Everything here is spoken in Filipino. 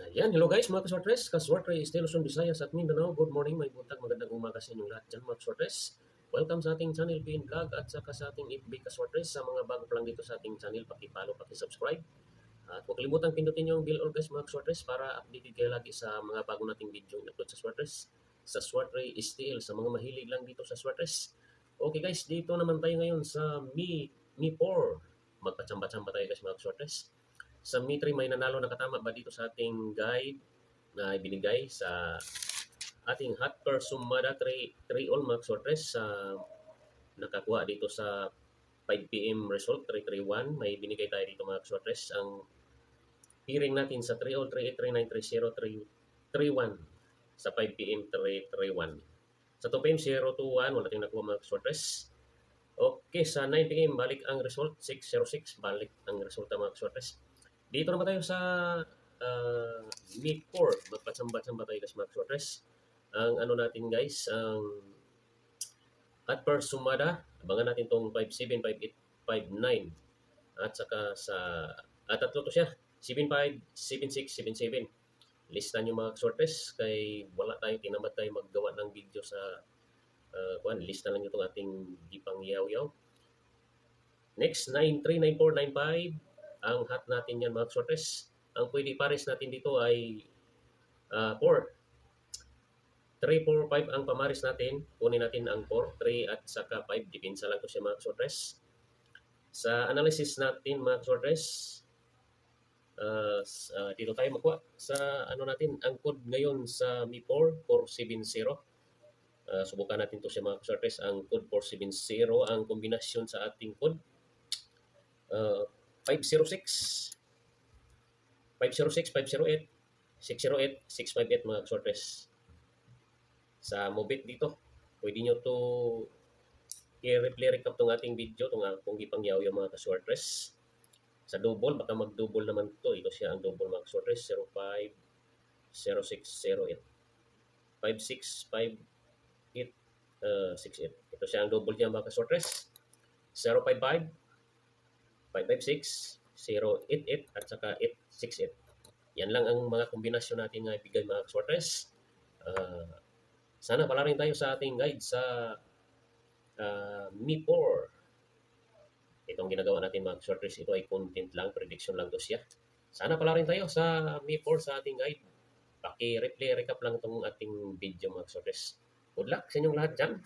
Ayan, hello guys mga kaswartres, kaswartre still Luzon, Visayas at Mindanao. Good morning, may buntag, magandang umaga sa inyong lahat dyan mga kaswartres. Welcome sa ating channel PN Vlog at saka sa ating FB kaswartres. Sa mga bago pa lang dito sa ating channel, paki-follow, paki-subscribe. At huwag kalimutan pindutin yung bell or guys mga kaswartres para updated kayo lagi sa mga bago nating video na upload sa swartres. Sa Swartre Steel, sa mga mahilig lang dito sa swartres. Okay guys, dito naman tayo ngayon sa Mi 4. Magpatsamba-tsamba tayo guys mga kaswartres. Sa Mi 3 may nanalo nakatama ba dito sa ating guide na ibinigay sa ating hot per sumada 3 all marks or 3 sa nakakuha dito sa 5 PM result 331. May binigay tayo dito mga kaswartres. Ang hearing natin sa 3 all 38 39 30 31 sa 5 PM 331. Sa 2 PM 021 wala tayong nakuha mga kaswartres. Okay, sa 9 PM balik ang result 606 balik ang resulta mga kaswartres. Dito naman tayo sa Meet 4. Magpatsamba-tsamba tayo guys mga kaswartres. Ang ano natin guys, ang at per sumada, abangan natin itong 5-7, 5-8, 5-9. At saka sa, tatlo to siya, 7-5, 7-6, 7-7. Lista nyo mga kaswartres, kay wala tayo, tinamad tayo maggawa ng video sa lista lang itong ating gipang yaw-yaw. Next, 9-3, 9-4, 9-5. Ang hot natin yan mga kaswartres. Ang pwede pares natin dito ay 4. 3, 4, 5 ang pamaris natin. Kunin natin ang 4, 3 at saka 5. Dipinsa lang ito siya mga kaswartres. Sa analysis natin mga kaswartres, dito tayo makuha. Sa ano natin, ang code ngayon sa Mi4, 470. Subukan natin ito siya mga kaswartres. Ang code 470, ang kombinasyon sa ating code. 506, 506, 508, 608, 658 mga kaswartres. Sa Mobit dito, pwede nyo to i-replay recap tong ating video, itong akong gipangyaw yung mga kaswartres. Sa double, baka mag-double naman to. Ito siya ang double mga kaswartres, 05, 06, 08, 56, 58, 68. Ito siya ang double niya mga kaswartres. 055, 556, 088 at saka 868. Yan lang ang mga kombinasyon natin nga ibigay mga kaswartres. Sana pala rin tayo sa ating guide sa Mi 4. Itong ginagawa natin mga kaswartres, ito ay content lang, prediction lang to siya. Sana pala rin tayo sa Mi 4 sa ating guide. Paki-replay recap lang itong ating video mga kaswartres. Good luck sa inyong lahat dyan.